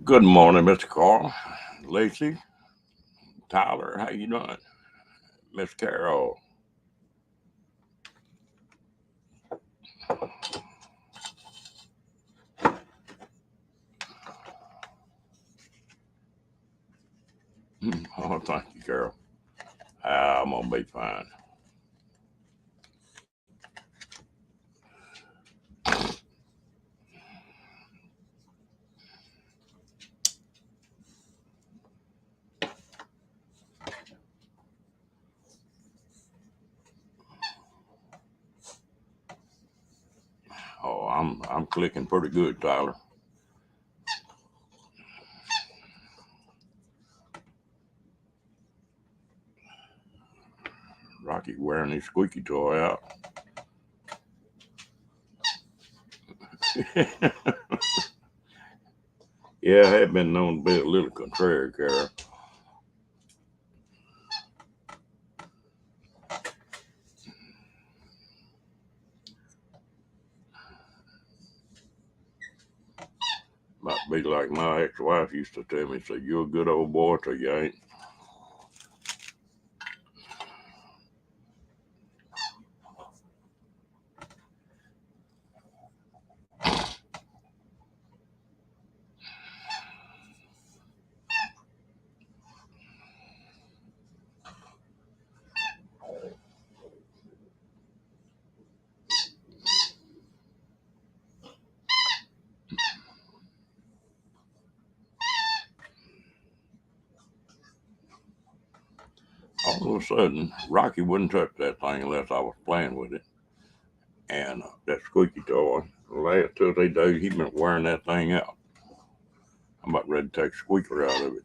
Good morning, Mr. Carl, Lacey, Tyler. How you doing, Miss Carol? Oh, thank you, Carol. I'm gonna be fine. Oh, I'm clicking pretty good, Tyler. Rocky wearing his squeaky toy out. Yeah, I have been known to be a little contrary, Carol. Might be like my ex-wife used to tell me, say, you're a good old boy till you ain't. All of a sudden, Rocky wouldn't touch that thing unless I was playing with it. And that squeaky toy, the last 2 or 3 days, he's been wearing that thing out. I'm about ready to take the squeaker out of it.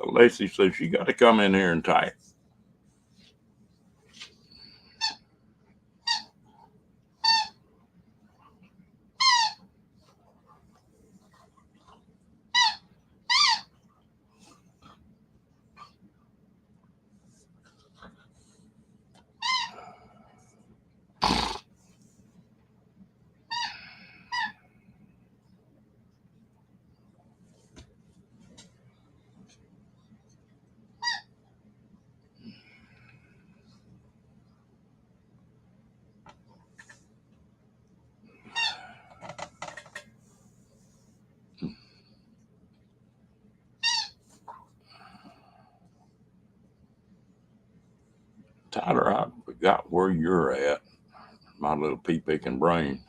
Lacey says she got to come in here and type. Tyler, I forgot where you're at, my little pea picking brain.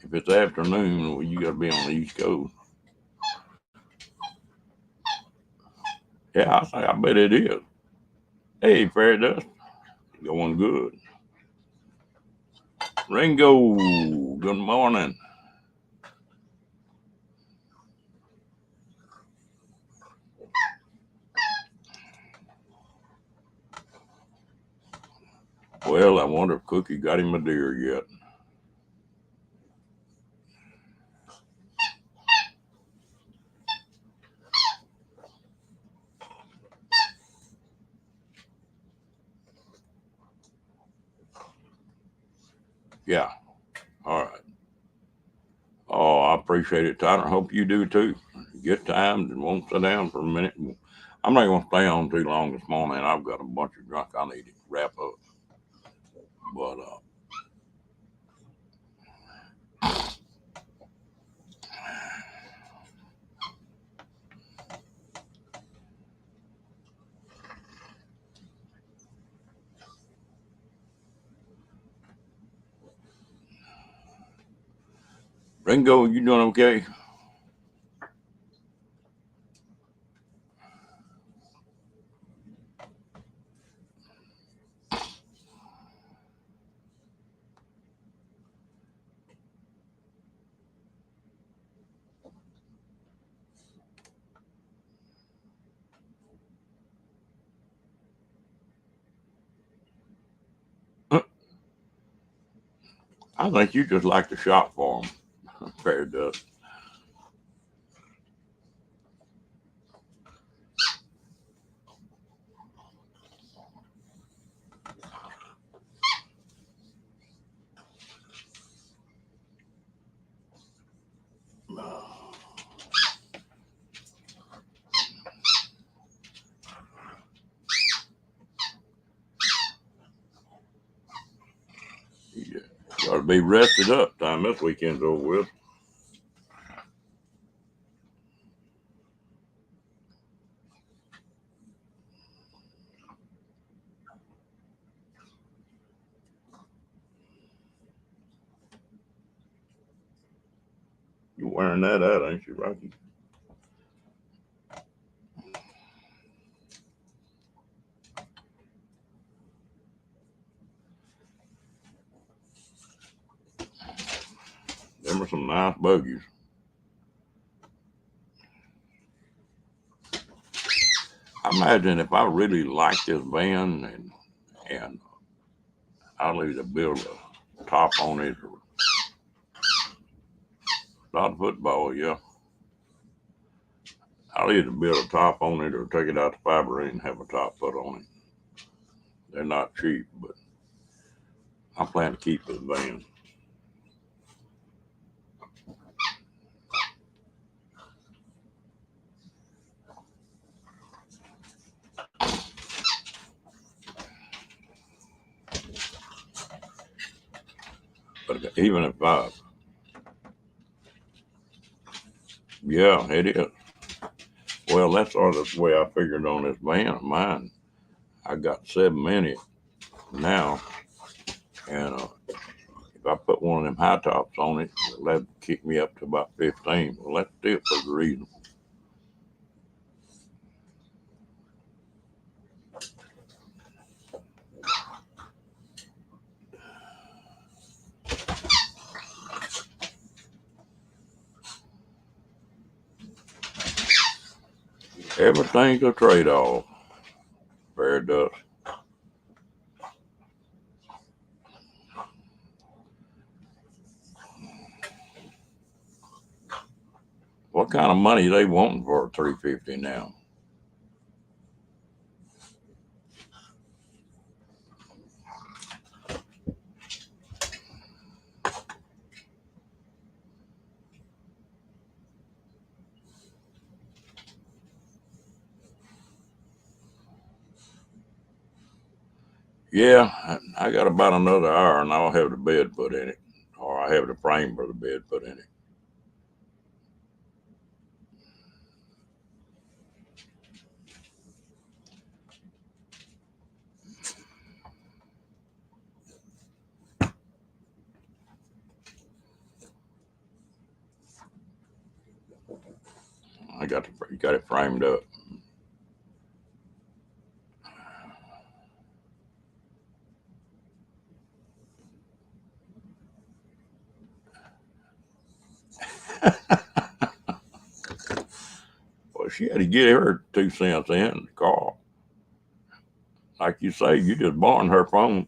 If it's afternoon, well, you got to be on the East Coast. Yeah, I bet it is. Hey, Fairy Dust, going good. Ringo, good morning. Well, I wonder if Cookie got him a deer yet. Yeah, all right. Oh, I appreciate it, Tyler. Hope you do too. Get timed and won't sit down for a minute. I'm not going to stay on too long this morning. I've got a bunch of junk I need to wrap up. But Ringo, you doing okay? I think you just like to shop for them. Fair does. You got to be rested up time this weekend's over with. You wearing that out, ain't you, Rocky? Them are some nice buggies. I imagine if I really like this van and I'll either build a top on it or not football, yeah. I'll either build a top on it or take it out to fiber and have a top put on it. They're not cheap, but I plan to keep this van. But even if yeah, it is. Well, that's sort of the way I figured on this van of mine. I got 7 in it now, and if I put one of them high tops on it, that'd kick me up to about 15. Well, that's still pretty reasonable. Everything's a trade-off. Fair does. What kind of money they wanting for a 350 now? Yeah, I got about another hour and I'll have the bed put in it, or I have the frame for the bed put in it. Got it framed up. Well, she had to get her 2 cents in the car. Like you say, you just borrowing her phone.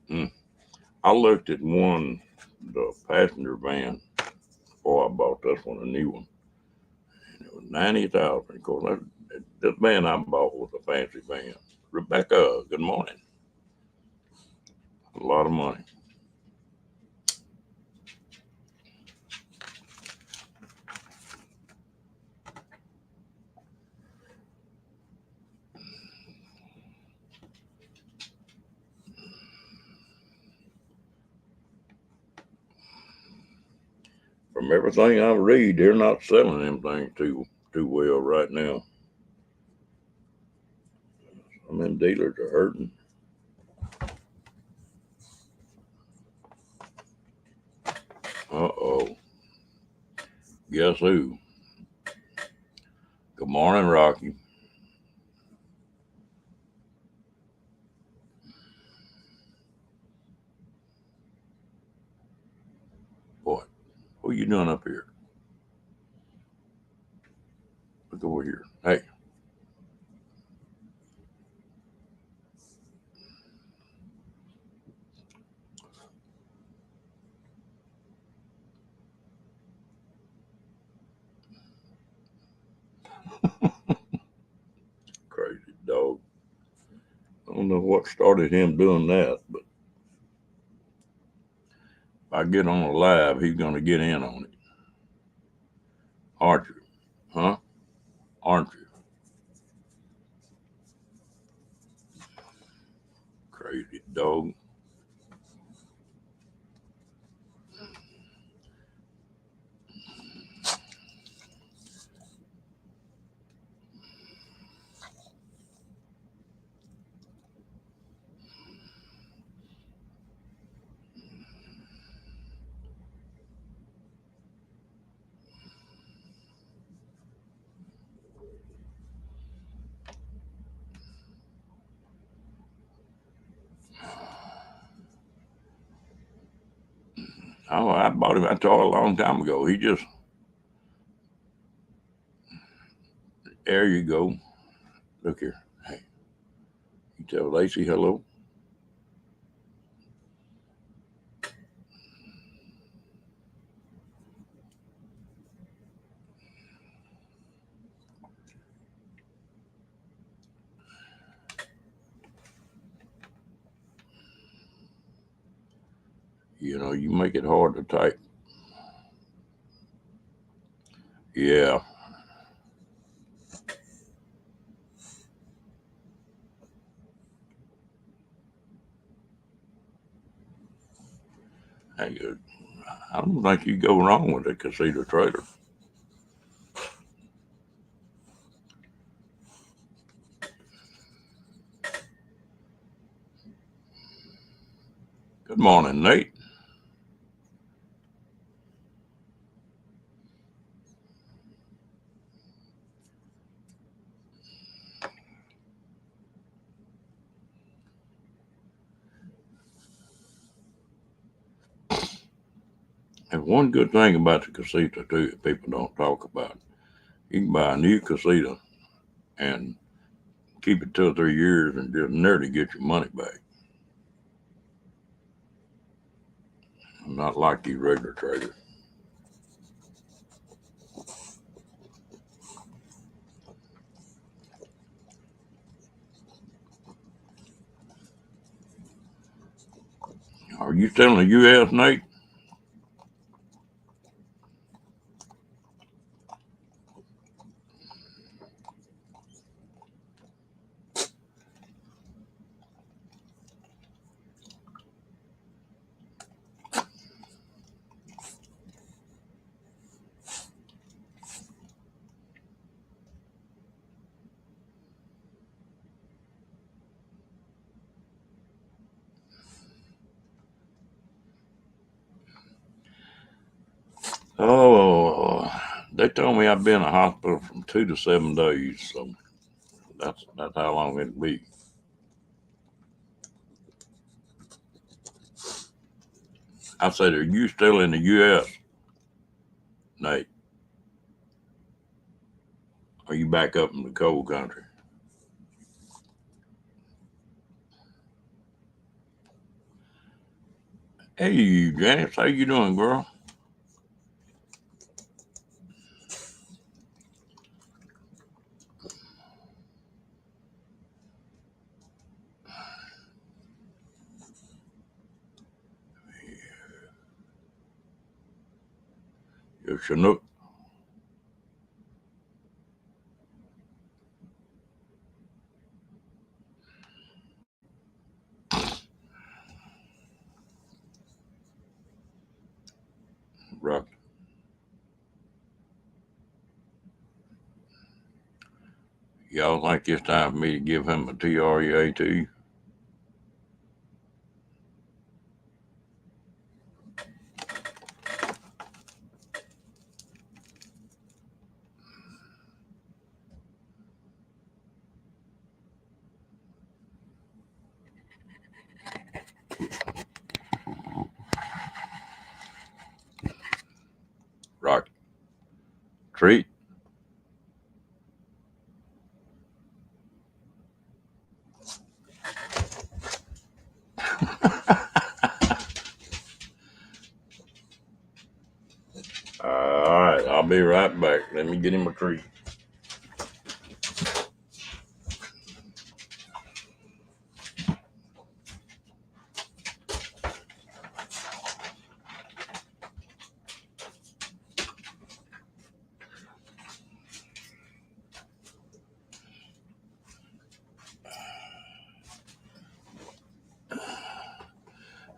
Mm. I looked at the passenger van before I bought this one, a new one. And it was 90,000. Of course, this van I bought was a fancy van. Rebecca, good morning. A lot of money. From everything I read, they're not selling them things too well right now. Some of them dealers are hurting. Uh oh. Guess who? Good Good morning, Rocky. Boy, what are you doing up here? Look over here. Hey. Crazy dog. I don't know what started him doing that, but if I get on a live, he's going to get in on it. Aren't you? Huh? Aren't you? Crazy dog. Oh, I bought him that toy a long time ago. He just, there you go. Look here. Hey, you tell Lacey hello. You know, you make it hard to type. Yeah. Hey, I don't think you go wrong with a casita trailer. Good morning, Nate. And one good thing about the casita too, that people don't talk about, you can buy a new casita and keep it 2 or 3 years and just nearly get your money back. Not like these regular traders. Are you still in the U.S., Nate? Oh, they told me I'd be in the hospital from 2 to 7 days, so that's how long it'll be. I said, are you still in the U.S., Nate? Are you back up in the cold country? Hey, Janice, how you doing, girl? You're Chinook. Rock. Y'all think it's time for me to give him a TREAT? treat. All right, I'll be right back. Let me get him a treat.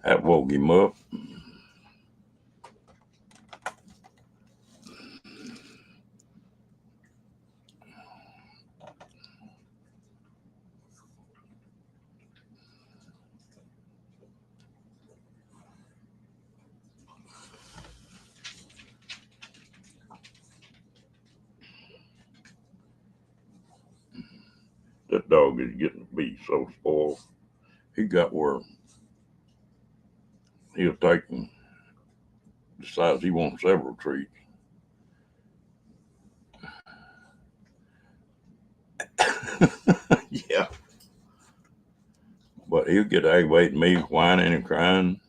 That woke him up. That dog is getting to be so spoiled. He got where he'll take and decides he wants several treats. Yeah. But he'll get aggravated me, whining and crying.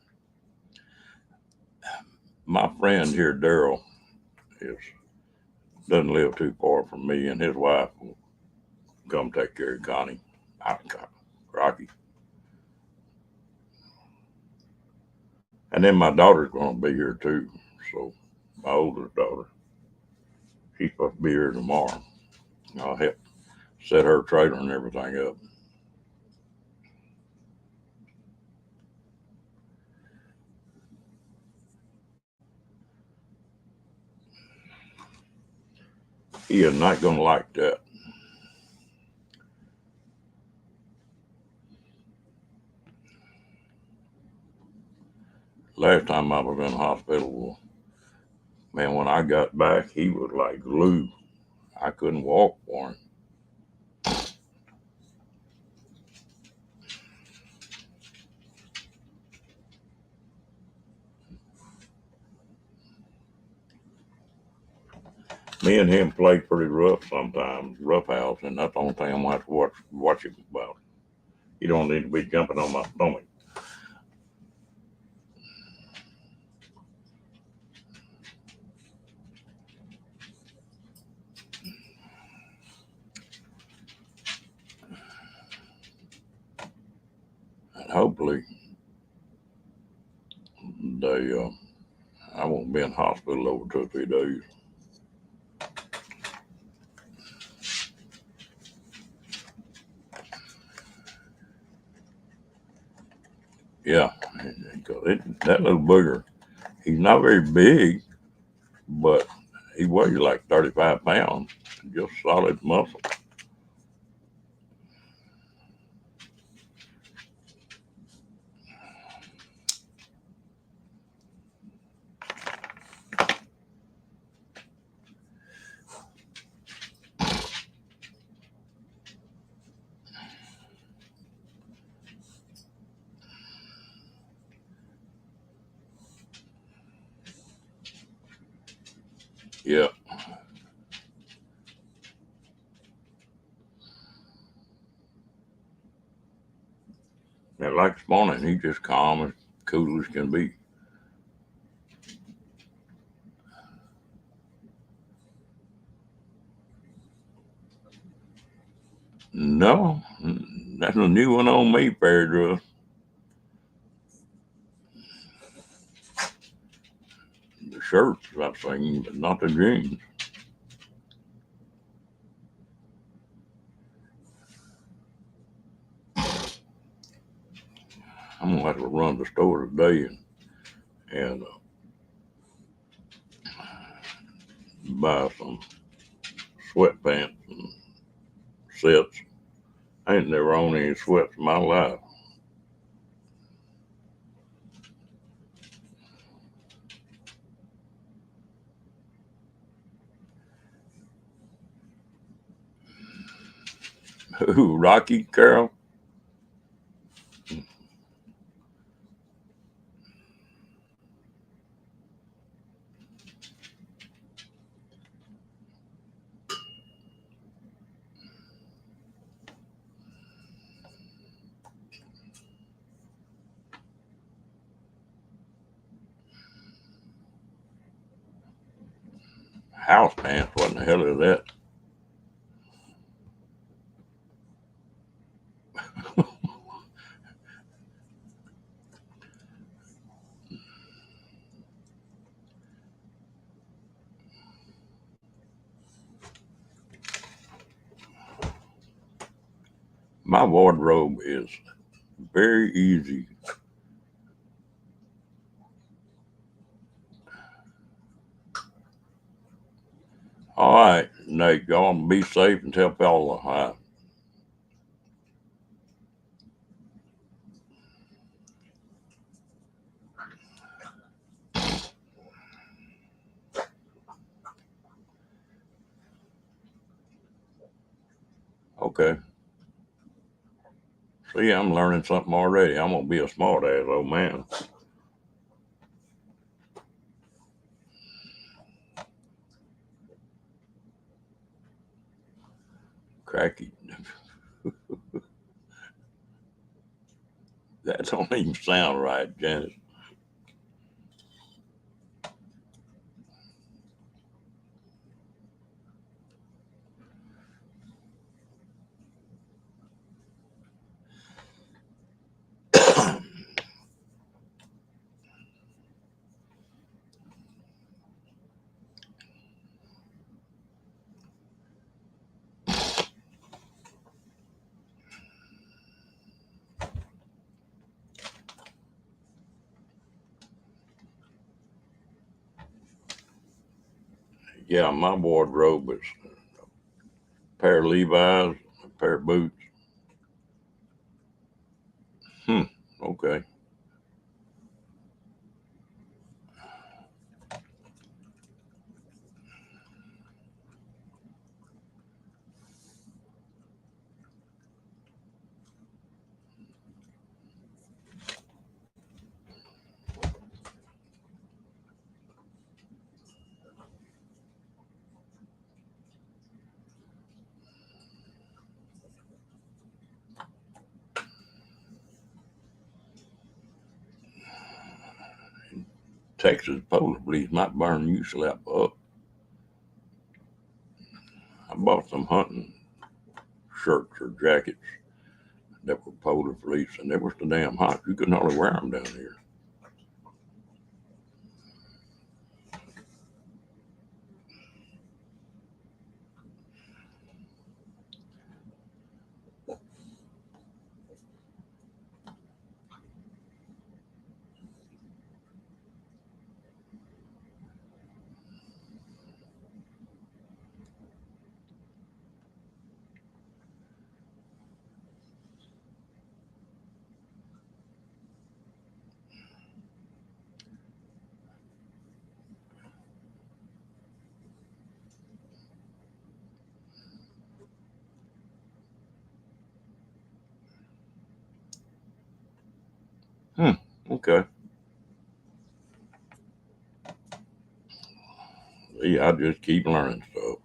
My friend here, Daryl, doesn't live too far from me, and his wife will come take care of Connie. Rocky. And then my daughter's going to be here too. So my oldest daughter, she's supposed to be here tomorrow. I'll help set her trailer and everything up. He is not going to like that. Last time I was in the hospital, man, when I got back, he was like glue. I couldn't walk for him. Me and him play pretty rough sometimes, rough house, and that's the only thing I'm going to have to watch him about. You don't need to be jumping on my stomach. And hopefully, I won't be in hospital over 2 or 3 days. Yeah, that little booger, he's not very big, but he weighs like 35 pounds, just solid muscle. Yeah. And like this morning, he's just calm and cool as can be. No, that's a new one on me, Pedro. The shirts, I've seen, but not the jeans. I'm gonna have to run the store today and buy some sweatpants and sets. I ain't never owned any sweats in my life. Who, Rocky, Carol? House pants, what in the hell is that? My wardrobe is very easy. All right, Nate, y'all be safe and tell Paula hi. Okay. See, I'm learning something already. I'm gonna be a smart ass old man. Cracky. That don't even sound right, Janice. Yeah, my wardrobe is a pair of Levi's, a pair of boots. Hmm. Okay. Texas police might burn you slap up. I bought some hunting shirts or jackets that were polar police, and they were so damn hot you couldn't hardly wear them down here. Hmm. Okay. See, I just keep learning stuff.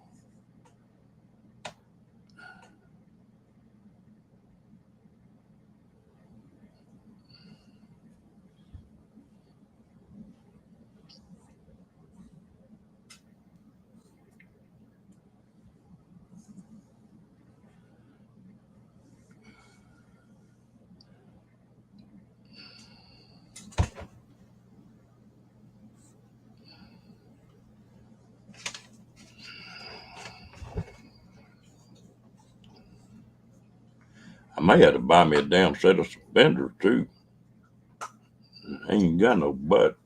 I may have to buy me a damn set of suspenders too. I ain't got no butt,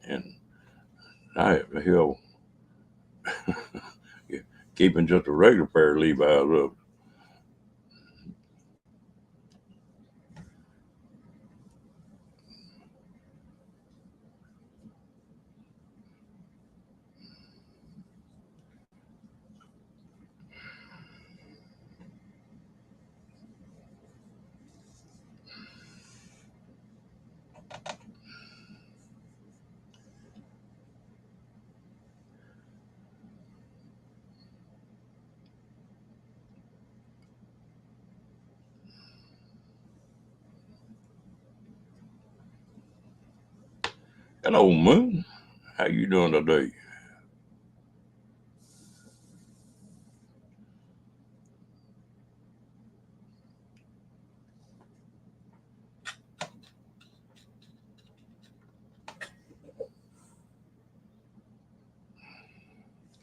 and I have the hell keeping just a regular pair of Levi's up. Hello, Moon. How you doing today?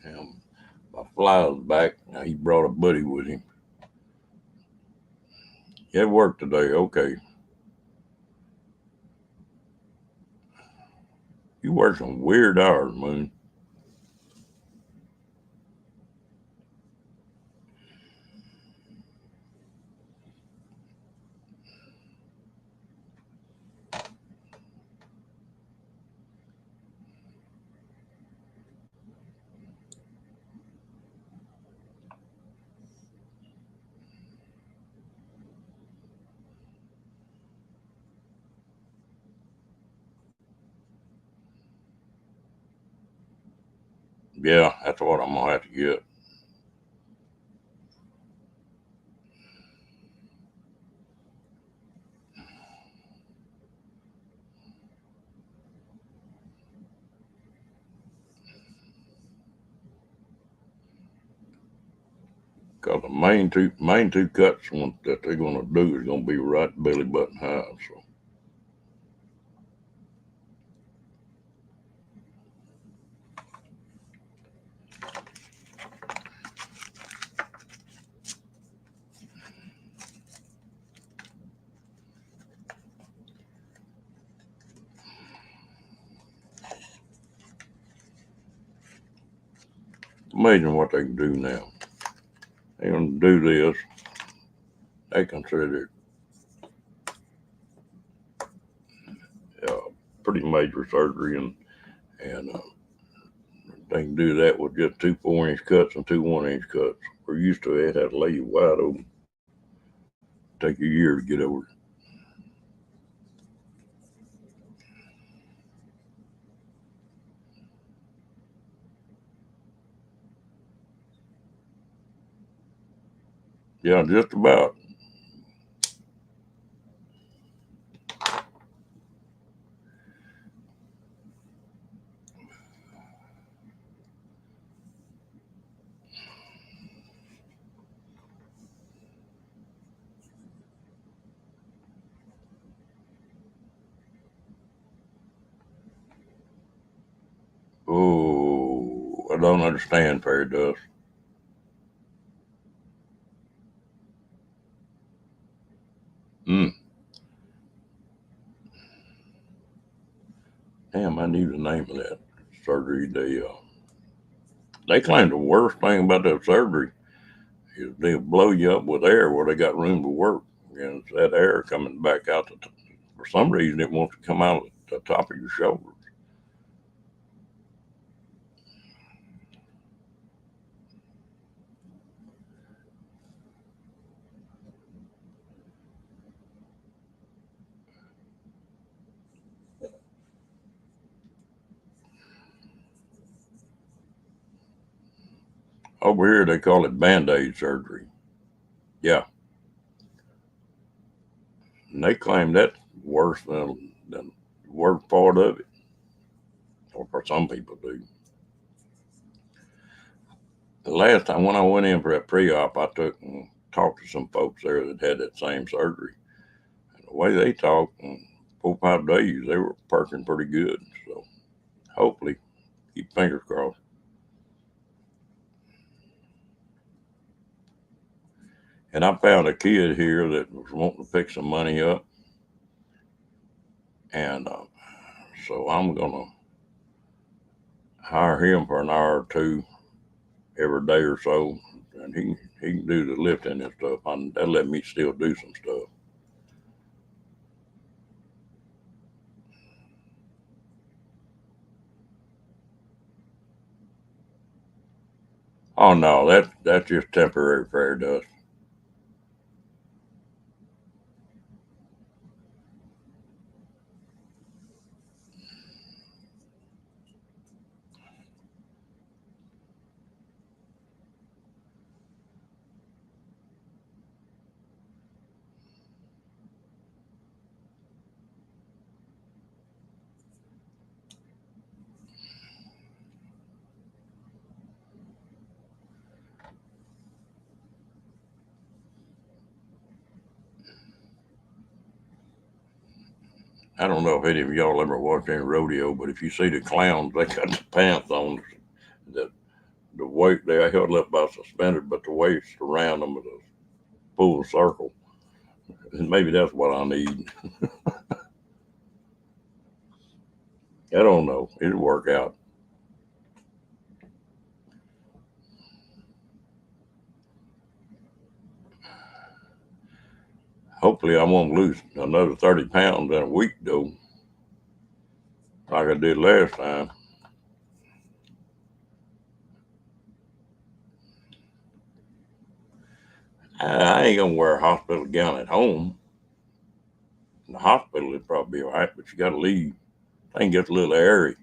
And my fly's back. Now he brought a buddy with him. He had work today. Okay. You work some weird hours, Moon. Yeah, that's what I'm gonna have to get. Cause the main two cuts that they're gonna do is gonna be right belly button high. So imagine what they can do now. They're gonna do this. They consider it pretty major surgery, and they can do that with just 2 4-inch cuts and 2 1-inch cuts. We're used to it. Had to lay you wide open. Take a year to get over it. Yeah, just about. Oh, I don't understand, Fairy Dust. Mm. Damn, I knew the name of that surgery. They claim the worst thing about that surgery is they'll blow you up with air where they got room to work. And it's that air coming back out. For some reason, it wants to come out at the top of your shoulders. Over here, they call it Band-Aid surgery. Yeah, and they claim that's worse than the worst part of it, or for some people do. The last time when I went in for that pre-op, I took and talked to some folks there that had that same surgery. And the way they talked, in 4 or 5 days, they were perking pretty good. So hopefully, keep fingers crossed. And I found a kid here that was wanting to pick some money up, and so I'm gonna hire him for an hour or two every day or so, and he can do the lifting and stuff. That'll let me still do some stuff. Oh no, that's just temporary Fairy Dust. I don't know if any of y'all ever watched any rodeo, but if you see the clowns, they got the pants on that the weight they held up by suspenders, but the waist around them was a full circle. And maybe that's what I need. I don't know. It'll work out. Hopefully, I won't lose another 30 pounds in a week, though, like I did last time. I ain't gonna wear a hospital gown at home. In the hospital, it'd probably be all right, but you gotta leave. Thing gets a little airy.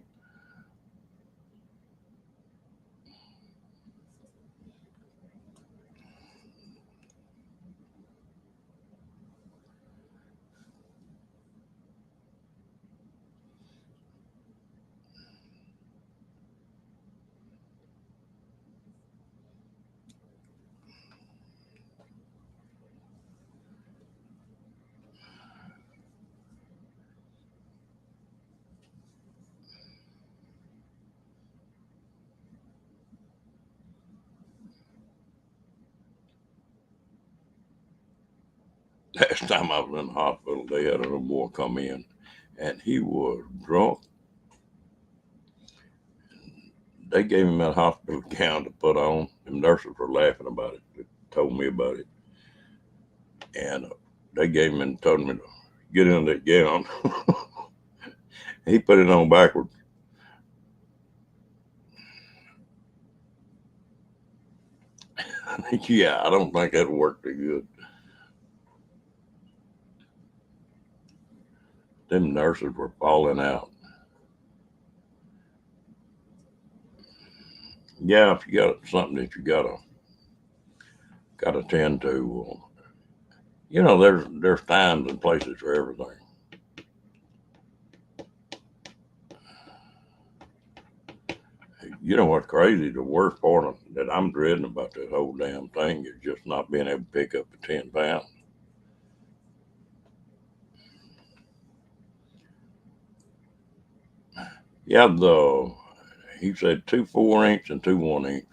Last time I was in the hospital, they had a little boy come in, and he was drunk. They gave him that hospital gown to put on. The nurses were laughing about it. They told me about it, and they gave him and told him to get in that gown. He put it on backwards. Yeah, I don't think that'll work too good. Them nurses were falling out. Yeah, if you got something that you gotta tend to, well, there's times and places for everything. You know what's crazy? The worst part that I'm dreading about this whole damn thing is just not being able to pick up the 10 pounds. Yeah, he said 2 4 inch and 2 1 inch.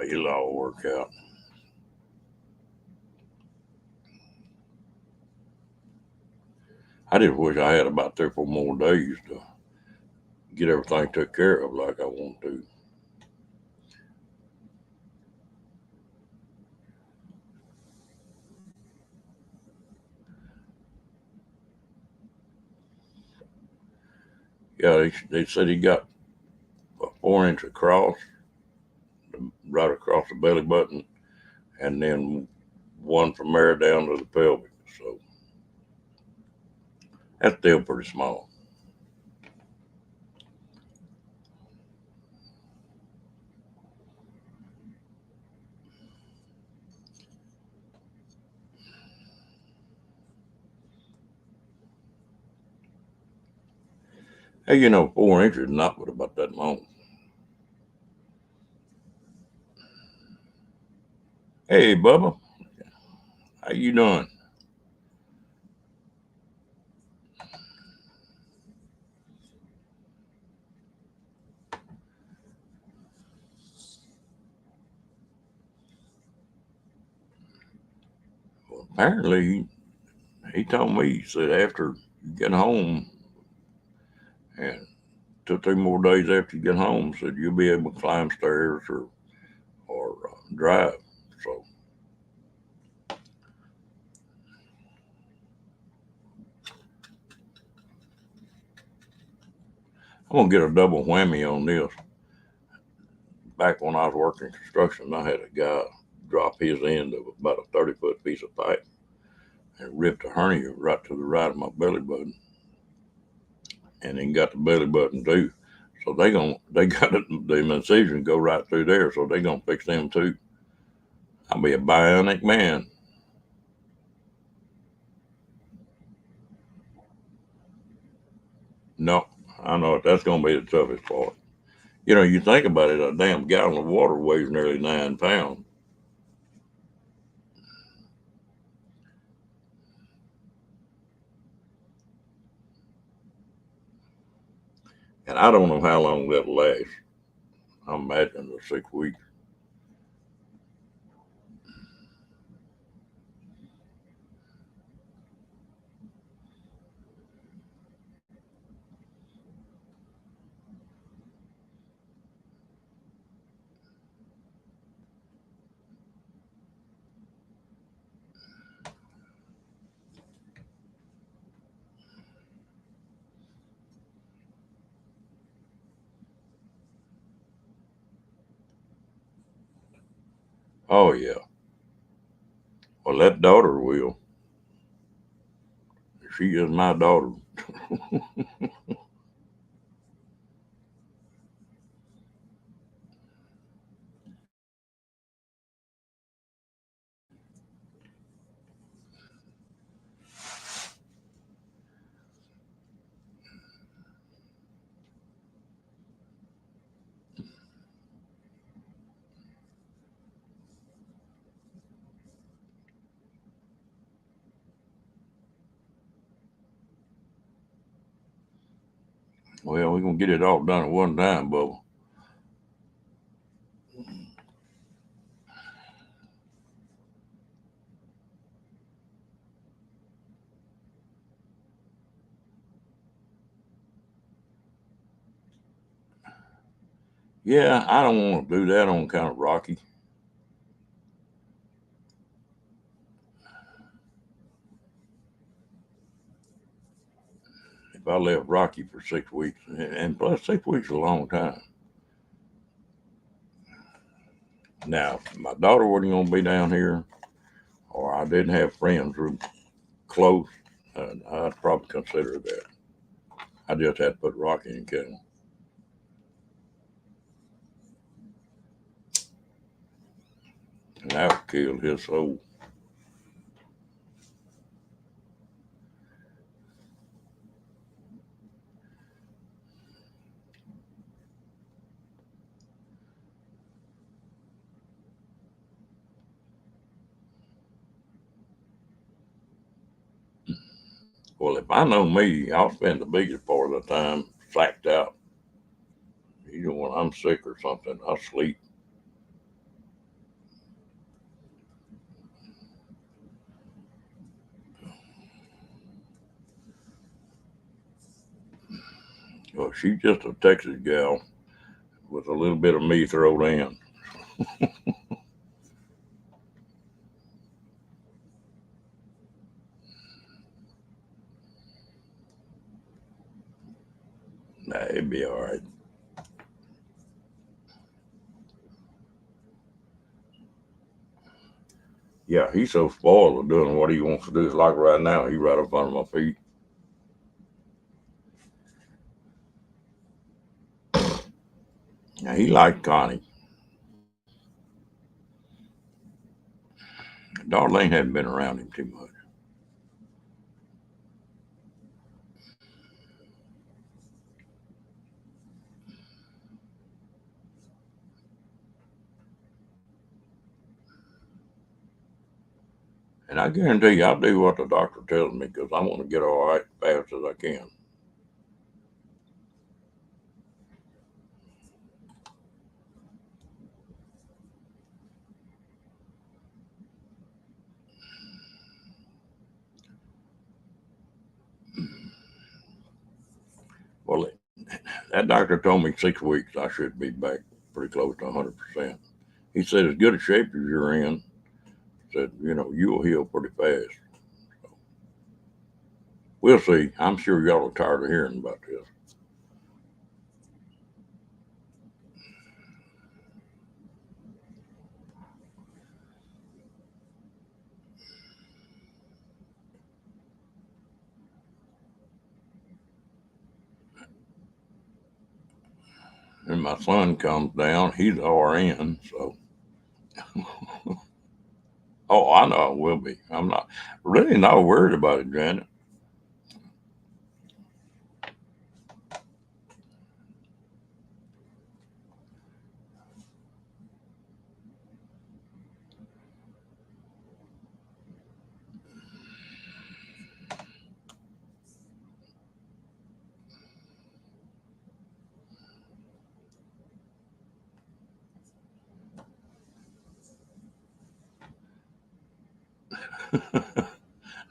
It'll all work out. I just wish I had about 3 or 4 more days to get everything took care of like I want to. Yeah, they said he got a 4 inch across, right across the belly button, and then one from there down to the pelvic. So that's still pretty small. Hey, 4 inches is not but about that long. Hey, Bubba, how you doing? Well, apparently, he told me, he said after you get home and 2 or 3 more days after you get home, said you'll be able to climb stairs or drive. So I'm gonna get a double whammy on this. Back when I was working construction, I had a guy drop his end of about a 30-foot piece of pipe and ripped a hernia right to the right of my belly button, and then got the belly button too. So they got the incision go right through there, so they gonna fix them too. I'll be a bionic man. No, I know it. That's gonna be the toughest part. You know, you think about it, a damn gallon of water weighs nearly 9 pounds. And I don't know how long that'll last. I'm imagining the 6 weeks. Oh, yeah. Well, that daughter will. She is my daughter. Well, we're going to get it all done at one time, Bubba. Yeah, I don't want to do that on kind of Rocky. If I left Rocky for 6 weeks, and plus 6 weeks is a long time. Now, if my daughter wasn't going to be down here, or I didn't have friends who were close, I'd probably consider that. I just had to put Rocky in kennel. And that would kill his soul. Well, if I know me, I'll spend the biggest part of the time sacked out. You know, when I'm sick or something, I'll sleep. Well, she's just a Texas gal with a little bit of me thrown in. Nah, it'd be all right. Yeah, he's so spoiled of doing what he wants to do. It's like right now, he's right up under my feet. Now, he liked Connie. Darlene hadn't been around him too much. And I guarantee you, I'll do what the doctor tells me because I want to get all right as fast as I can. Well, that doctor told me 6 weeks I should be back pretty close to 100%. He said, as good a shape as you're in, said, you know, you'll heal pretty fast. So we'll see. I'm sure y'all are tired of hearing about this. And my son comes down. He's RN, so oh, I know I will be. I'm not really not worried about it, Janet.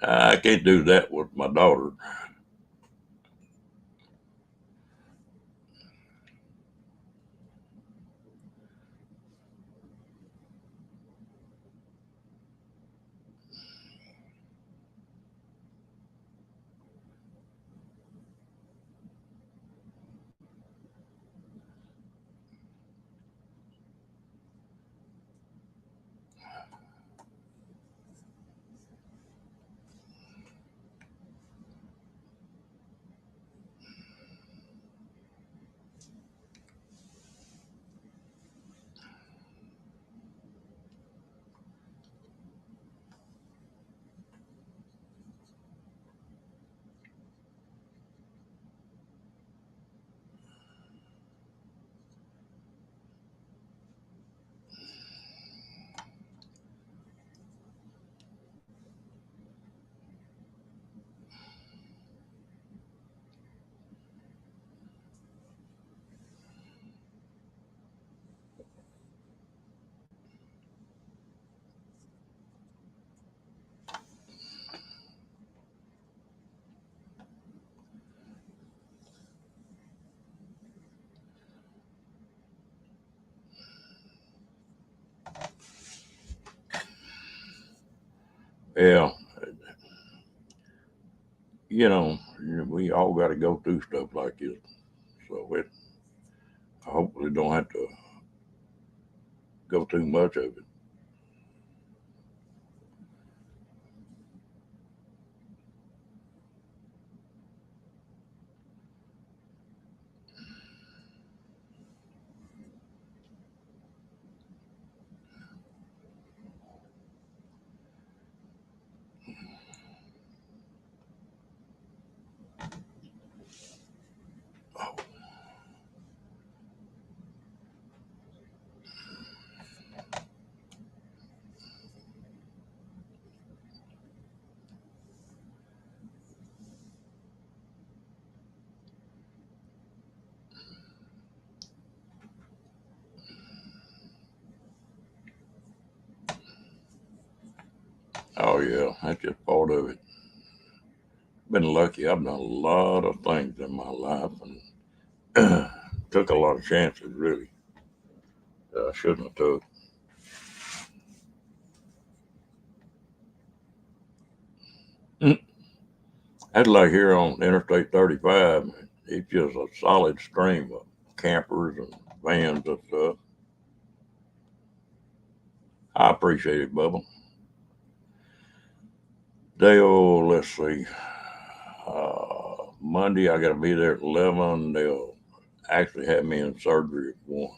I can't do that with my daughter. Yeah, we all got to go through stuff like this. So I hopefully don't have to go too much of it. Oh yeah, that's just part of it. Been lucky. I've done a lot of things in my life and took a lot of chances. Really, that I shouldn't have took. Mm. That's like here on Interstate 35. It's just a solid stream of campers and vans and stuff. I appreciate it, Bubba. They'll, let's see, Monday I got to be there at 11. They'll actually have me in surgery at 1.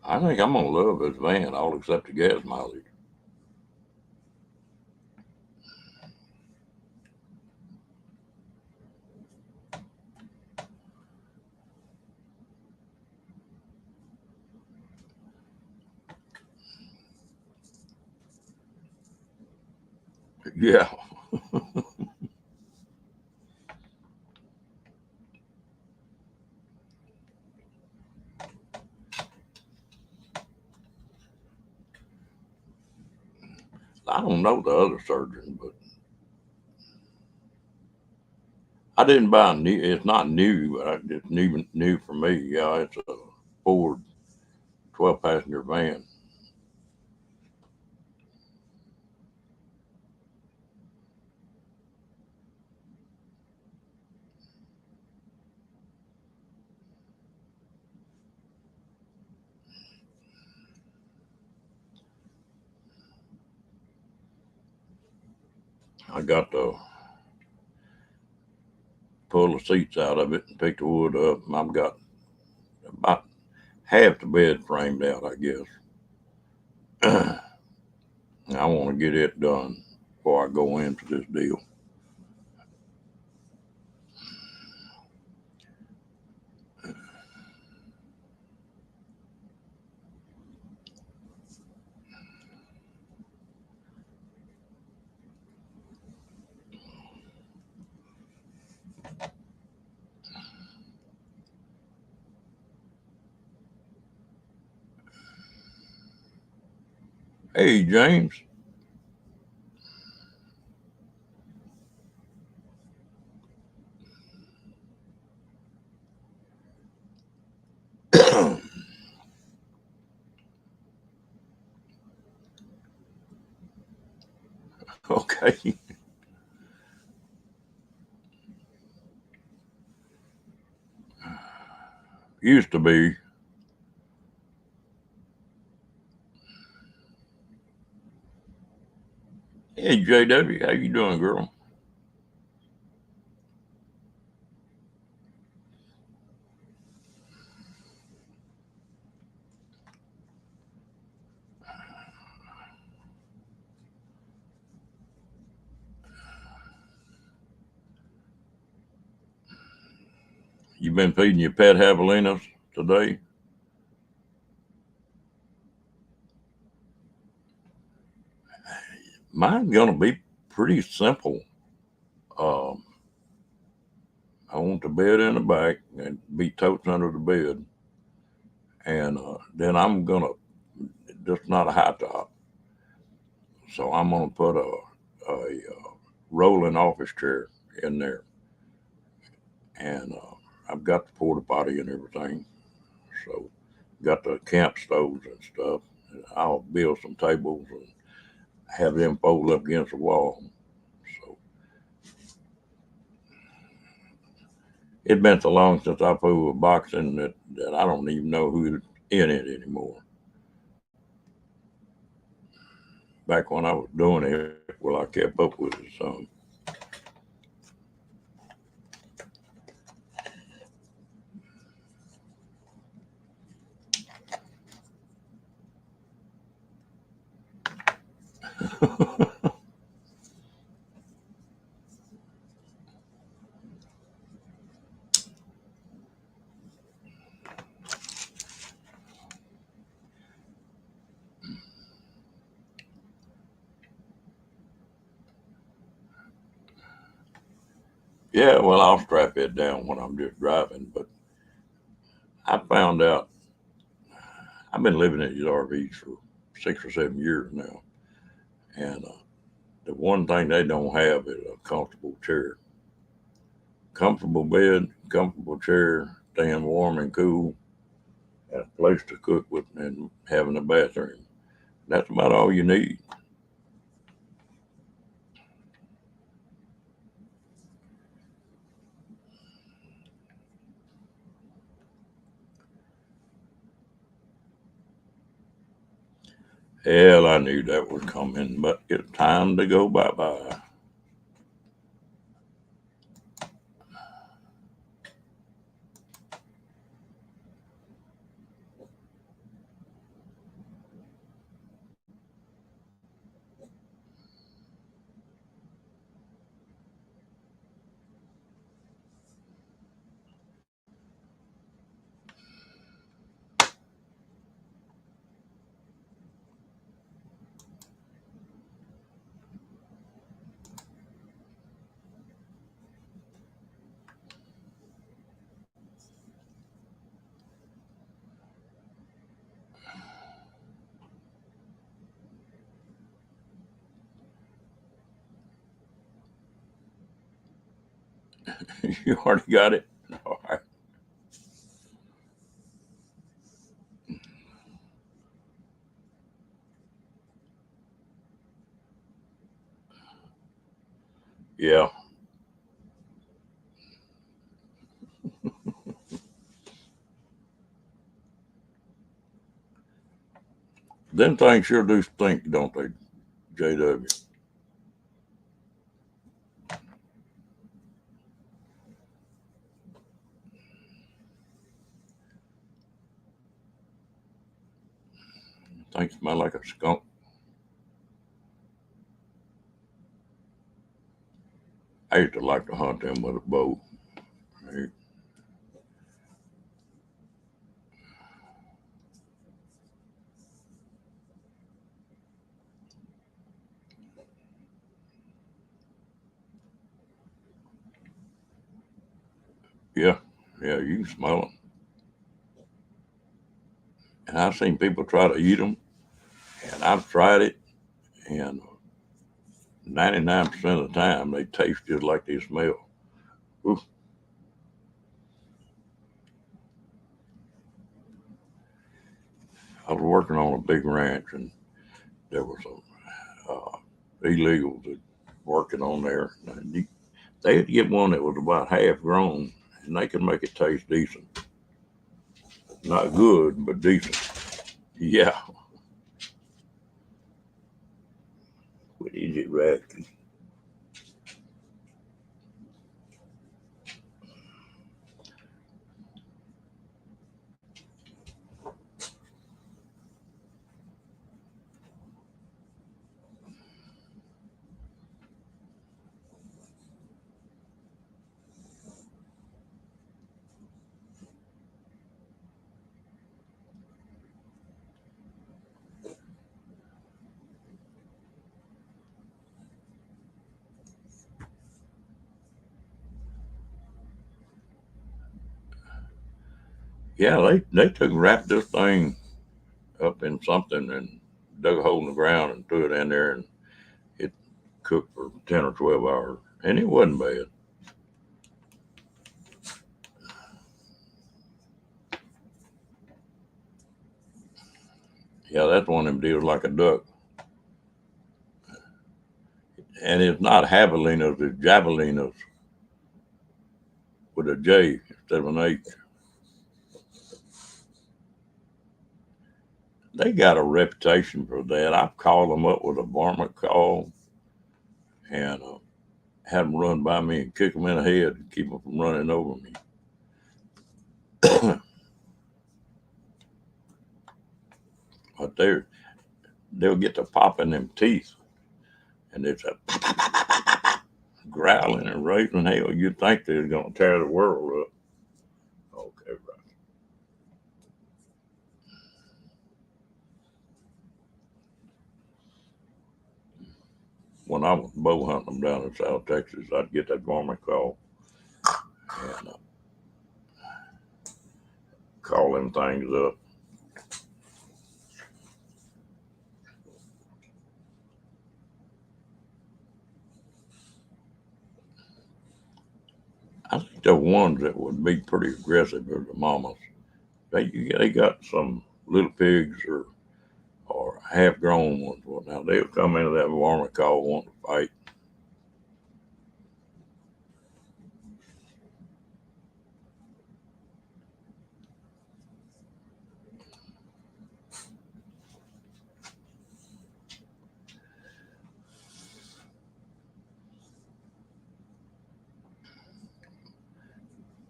I think I'm going to love this van, all except the gas mileage. Yeah, I don't know the other surgeon, but I didn't buy a new. It's not new, but it's new for me. Yeah, it's a Ford 12 passenger van. I got to pull the seats out of it and pick the wood up. And I've got about half the bed framed out, I guess. I want to get it done before I go into this deal. Hey, James. Okay. Used to be. Hey, JW, how you doing, girl? You been feeding your pet javelinas today? Mine's gonna be pretty simple. Um, I want the bed in the back and be totes under the bed, and then I'm gonna just not a high top. So I'm gonna put a rolling office chair in there, and I've got the porta potty and everything. So got the camp stoves and stuff. And I'll build some tables and have them fold up against the wall. So it's been so long since I played with boxing that I don't even know who's in it anymore. Back when I was doing it, well, I kept up with it some. Yeah, well, I'll strap it down when I'm just driving. But I found out I've been living in these RVs for 6 or 7 years now, and the one thing they don't have is a comfortable chair, comfortable bed, comfortable chair, staying warm and cool, and a place to cook with, and having a bathroom. That's about all you need. Hell, I knew that was coming, but it's time to go bye bye. You already got it? All right. Yeah. Them things sure do stink, don't they, JW? Things smell like a skunk. I used to like to hunt them with a bow. Hey, yeah, yeah, you can smell them. And I've seen people try to eat them, and I've tried it, and 99% of the time they taste just like they smell. Oof. I was working on a big ranch, and there was some illegals that working on there. And they had to get one that was about half grown, and they could make it taste decent. Not good, but decent. Yeah. What is it, Ratkin? Yeah, they took and wrapped this thing up in something and dug a hole in the ground and threw it in there, and it cooked for 10 or 12 hours, and it wasn't bad. Yeah, that's one of them deals like a duck. And it's not javelinas, it's javelinas with a J instead of an H. They got a reputation for that. I've called them up with a varmint call and had them run by me and kick them in the head and keep them from running over me. But they'll get to popping them teeth, and it's a growling and raising hell. You'd think they was going to tear the world up. Okay, right. When I was bow hunting them down in South Texas, I'd get that varmint call and call them things up. I think the ones that would be pretty aggressive are the mamas. They got some little pigs or half grown ones. Well, now they'll come into that varmint call wanting to fight.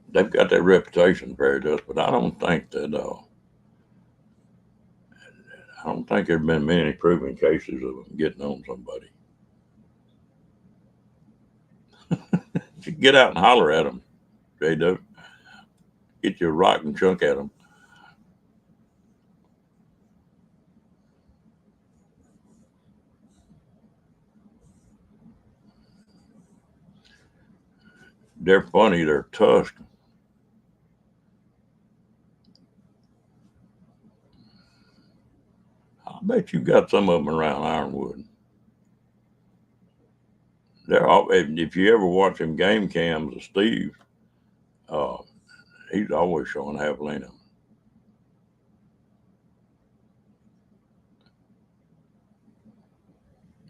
They've got that reputation, Fairy Dust, but I don't think that I don't think there've been many proven cases of them getting on somebody. You get out and holler at them, J Dub. Get your rotten chunk at them. They're funny. They're tusk. I bet you got some of them around Ironwood. They're all, if you ever watch them game cams of Steve, uh, he's always showing javelina.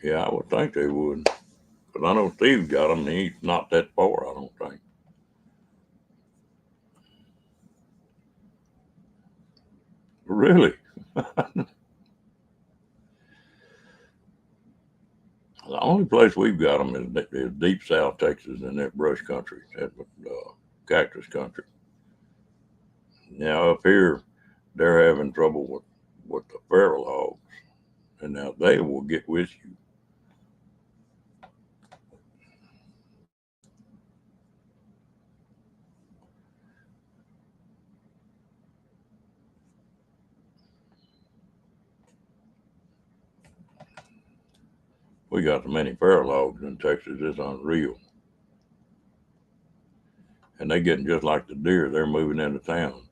Yeah, I would think they would. Because I know Steve's got them, and he's not that far, I don't think. Really? The only place we've got them is deep South Texas in that brush country, that cactus country. Now up here, they're having trouble with the feral hogs, and now they will get with you. We got so many feral hogs in Texas, it's unreal. And they getting just like the deer, they're moving into town.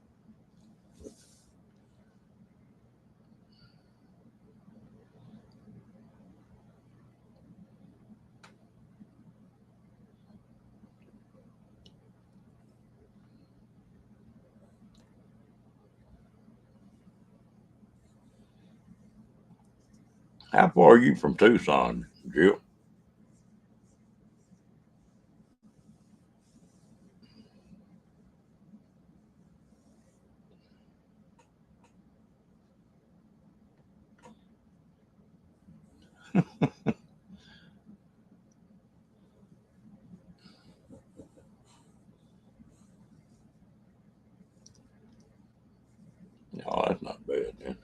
How far are you from Tucson, Jill? No, that's not bad then.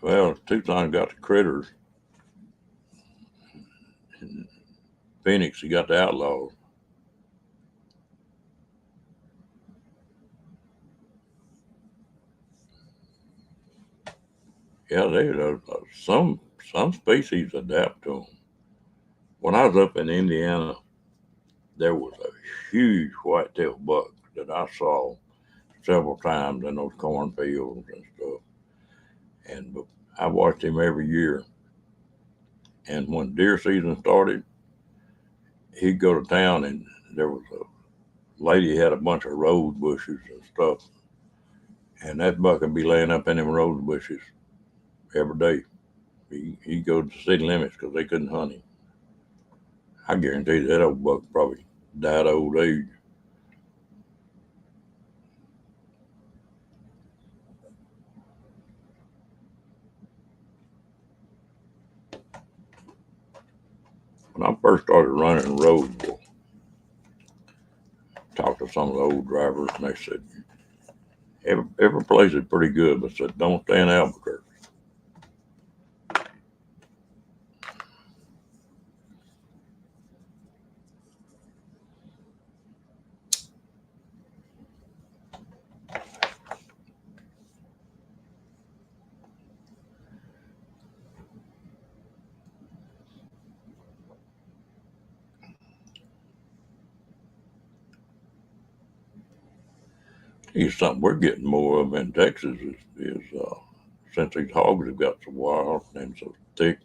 Well, Tucson got the critters. In Phoenix, you got the outlaws. Yeah, some species adapt to them. When I was up in Indiana, there was a huge whitetail buck that I saw several times in those cornfields and stuff. And I watched him every year. And when deer season started, he'd go to town, and there was a lady had a bunch of rose bushes and stuff, and that buck would be laying up in them rose bushes every day. He'd go to the city limits because they couldn't hunt him. I guarantee that old buck probably died of old age. When I first started running road, talked to some of the old drivers, and they said every place is pretty good, but said don't stay in Albuquerque. Here's something we're getting more of in Texas is since these hogs have got so wild and so thick,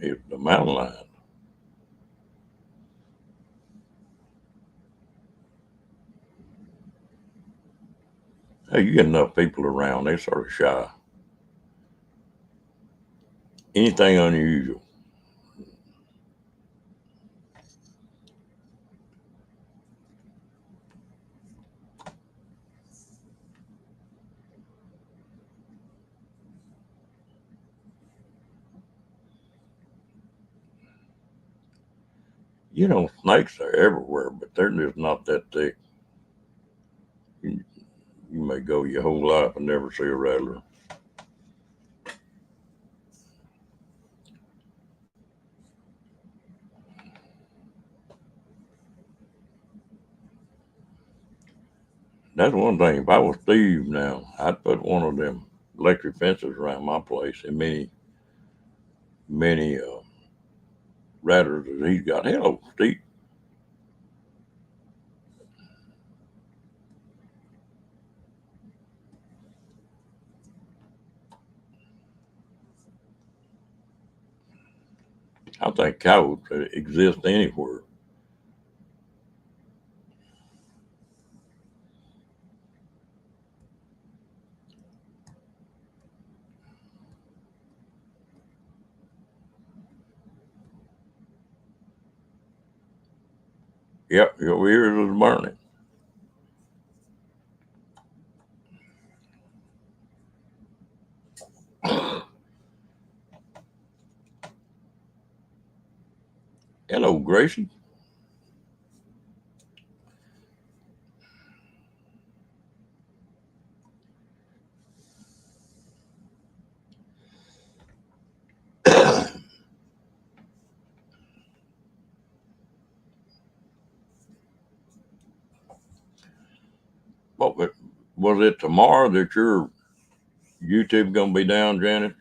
is the mountain lion. Hey, you get enough people around, they're sort of shy. Anything unusual. You know, snakes are everywhere, but they're just not that thick. You, you may go your whole life and never see a rattler. That's one thing. If I was Steve now, I'd put one of them electric fences around my place and many rattlers that he's got. Hello, Steve. I think coyotes exist anywhere. Yep, your ears is burning. Grayson. What was it tomorrow that your YouTube gonna be down, Janet?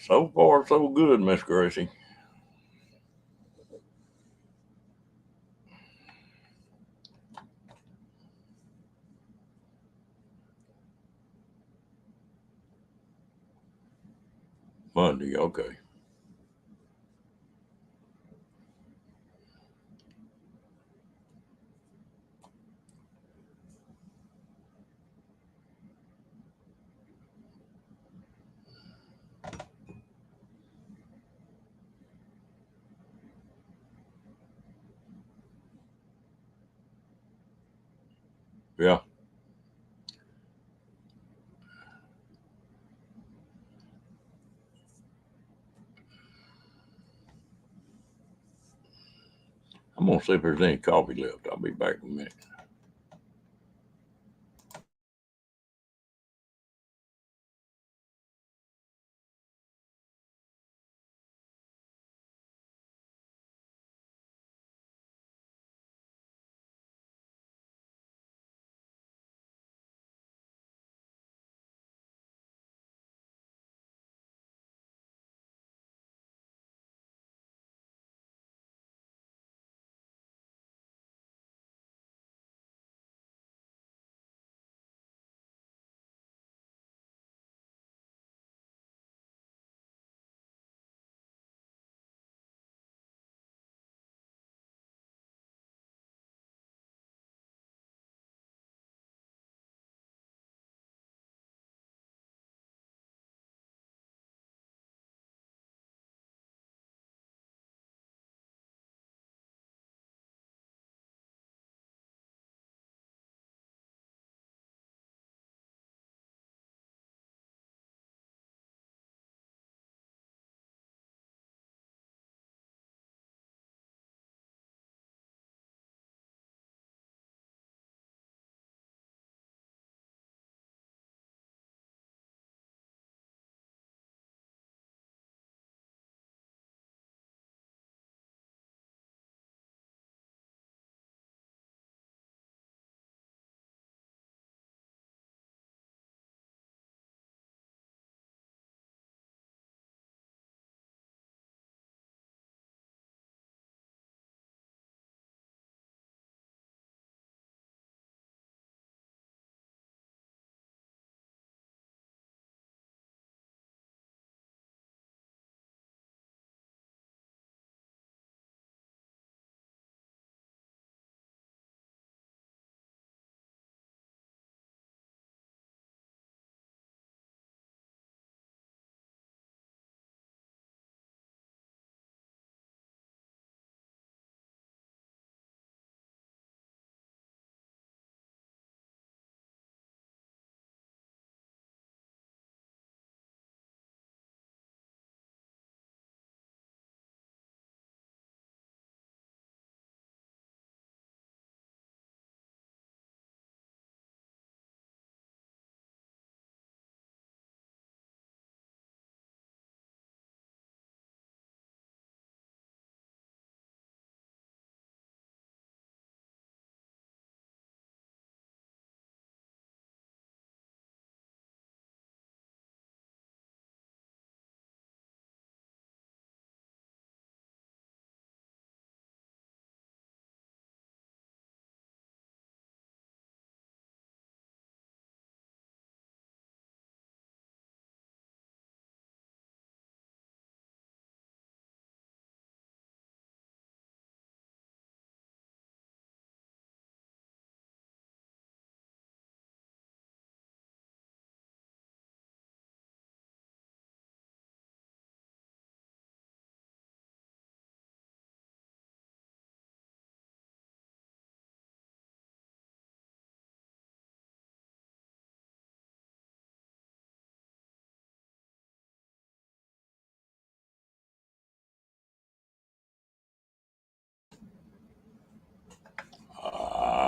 So far, so good, Miss Gracie. Monday, okay. Yeah. I'm gonna see if there's any coffee left. I'll be back in a minute.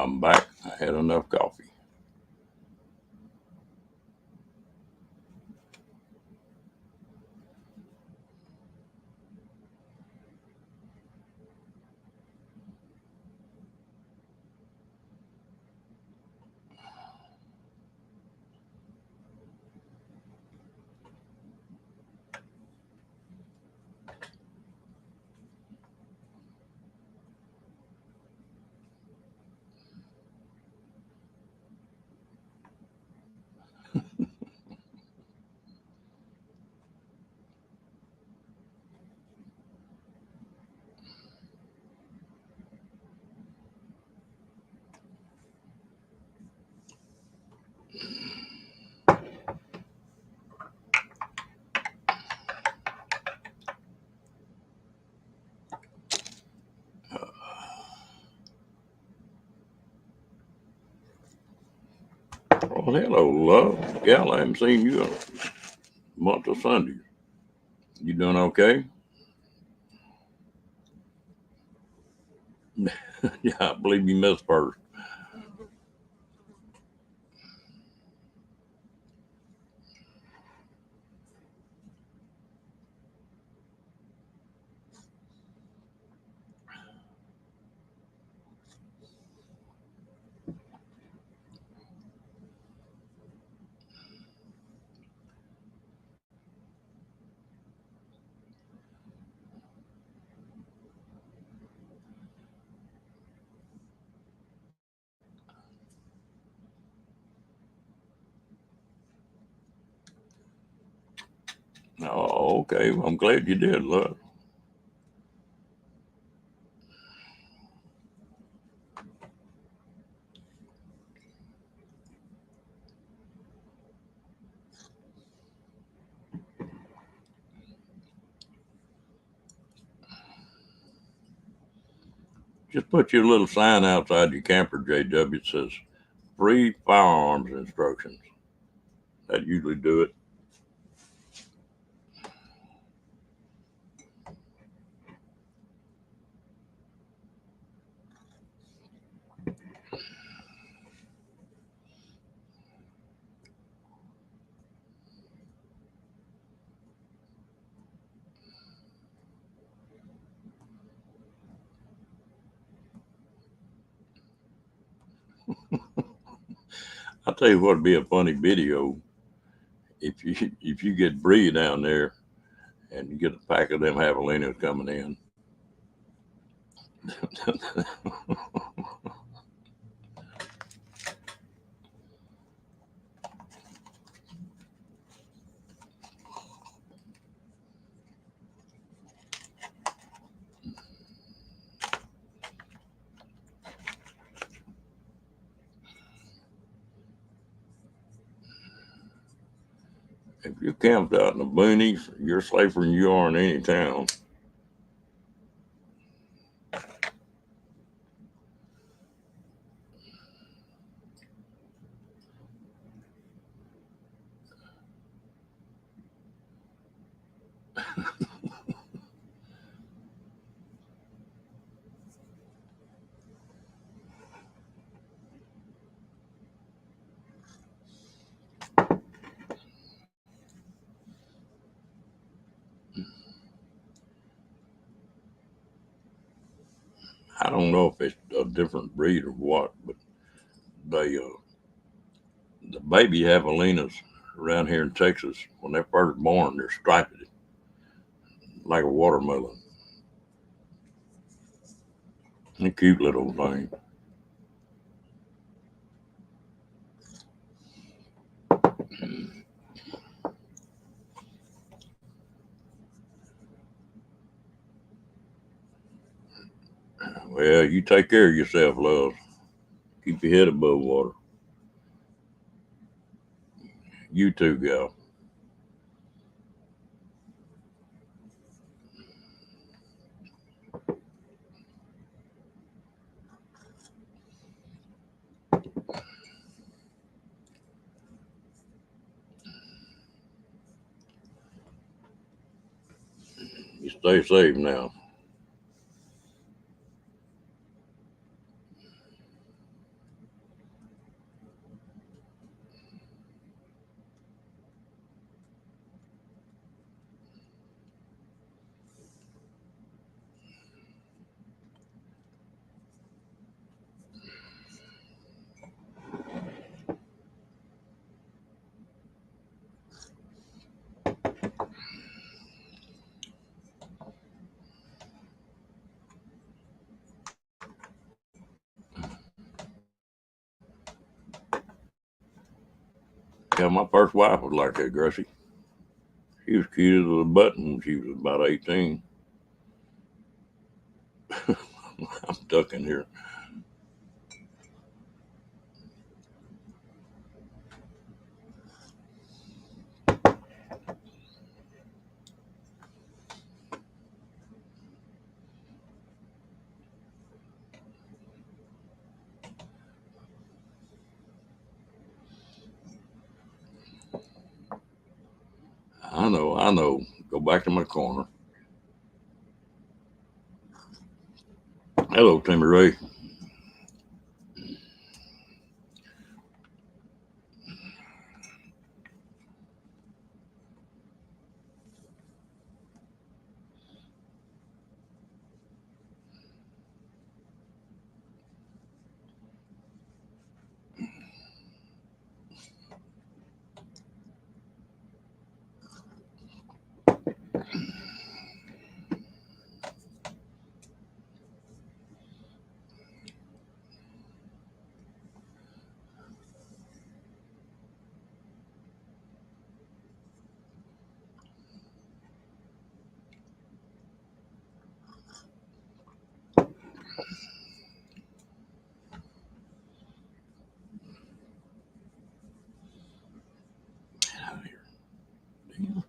I'm back. I had enough coffee. Oh, hello, love. Gal, I haven't seen you in a month of Sundays. You doing okay? Yeah, I believe you missed first. Oh, okay. Well, I'm glad you did, love. Just put your little sign outside your camper, JW. It says free firearms instructions. That usually do it. I'll tell you what'd be a funny video if you get Bree down there and you get a pack of them javelinas coming in. If you're camped out in the boonies, you're safer than you are in any town. I don't know if it's a different breed or what, but they the baby javelinas around here in Texas, when they're first born, they're striped like a watermelon. A cute little thing. Well, you take care of yourself, love. Keep your head above water. You too, gal. You stay safe now. Yeah, my first wife was like that, Gracie. She was cute as a button when she was about 18. I'm stuck in here. I know. Go back to my corner. Hello, Timmy Ray. Get out of here. Damn.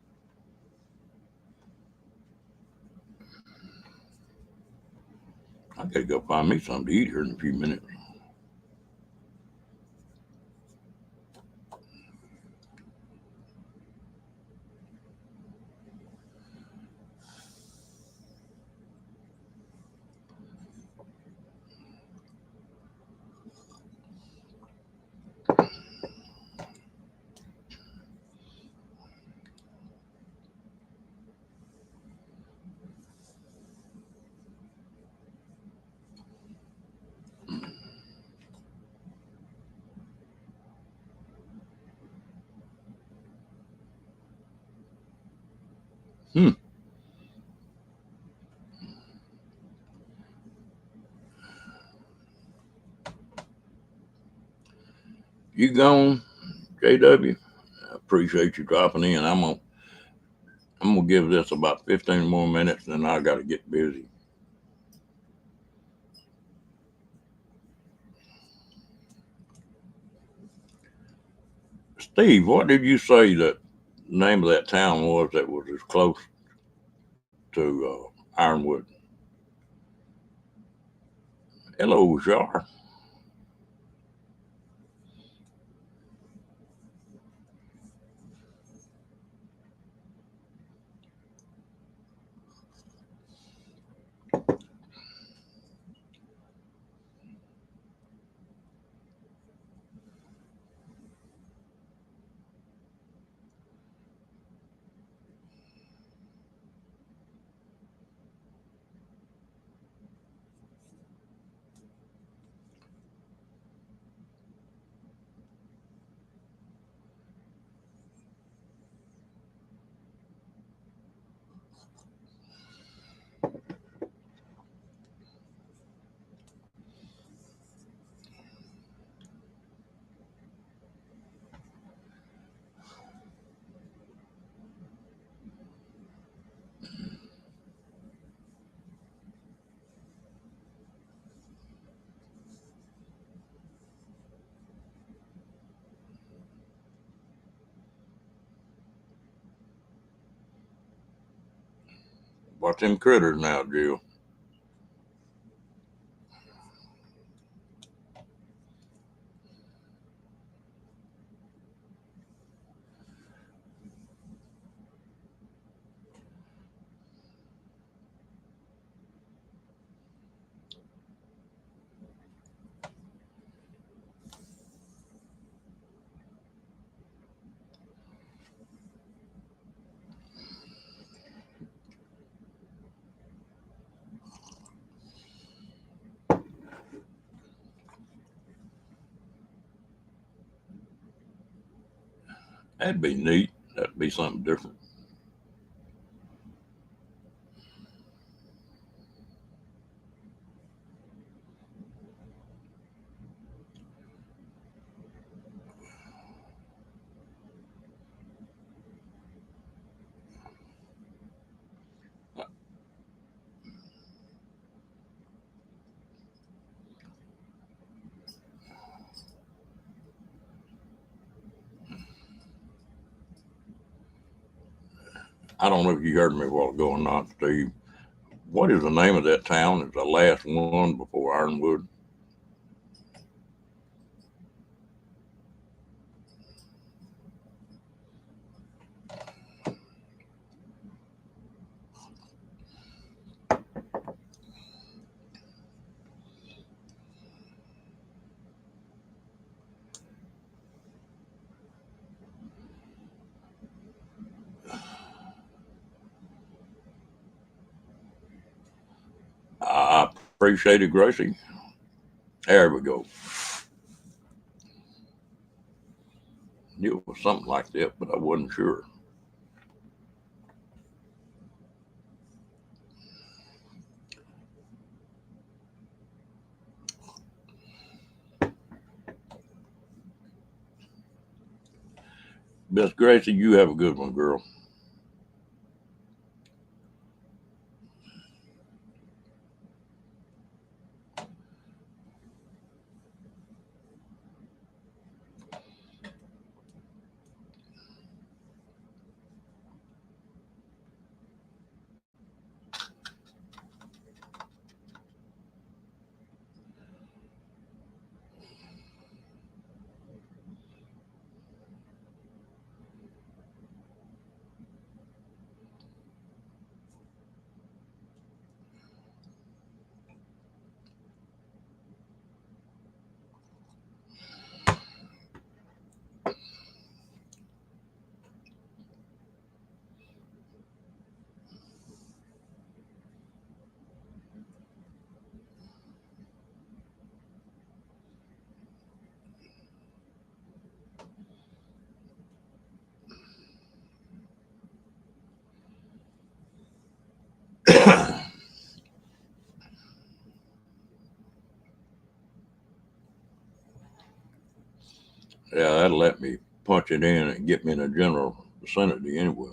I gotta go find me something to eat here in a few minutes. Hmm. You gone, JW? I appreciate you dropping in. I'm gonna give this about 15 more minutes, and then I gotta get busy. Steve, what did you say that name of that town was that was as close to Ironwood? Hello, Shar. What's them critters now, Jill? That'd be neat. That'd be something different. I don't know if you heard me a while ago or not, Steve. What is the name of that town? It's the last one before Ironwood. I appreciate it, Gracie. There we go. Knew it was something like that, but I wasn't sure. Miss Gracie, you have a good one, girl. Yeah, that'll let me punch it in and get me in the general vicinity anyway.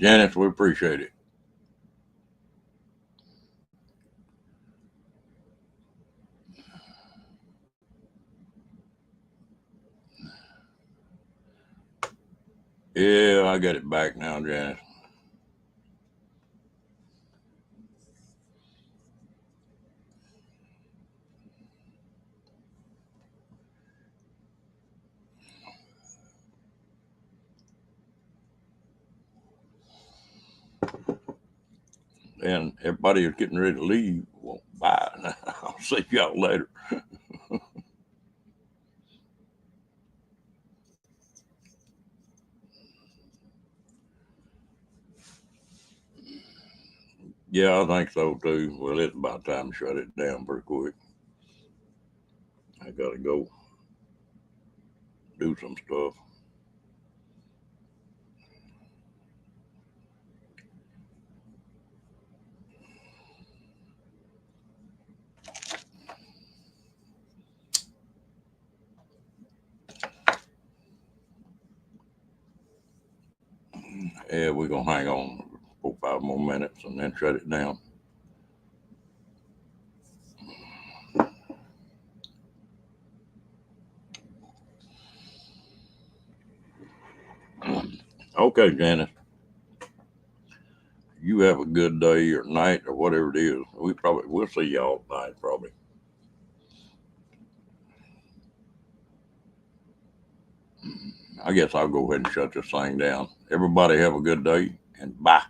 Janice, we appreciate it. Yeah, I got it back now, Janice. And everybody is getting ready to leave. Well, bye. I'll see y'all later. Yeah, I think so too. Well, it's about time to shut it down pretty quick. I gotta go do some stuff. Yeah, we're gonna hang on 4 or 5 more minutes and then shut it down. Okay, Janice. You have a good day or night or whatever it is. We'll see y'all tonight probably. I guess I'll go ahead and shut this thing down. Everybody have a good day and bye.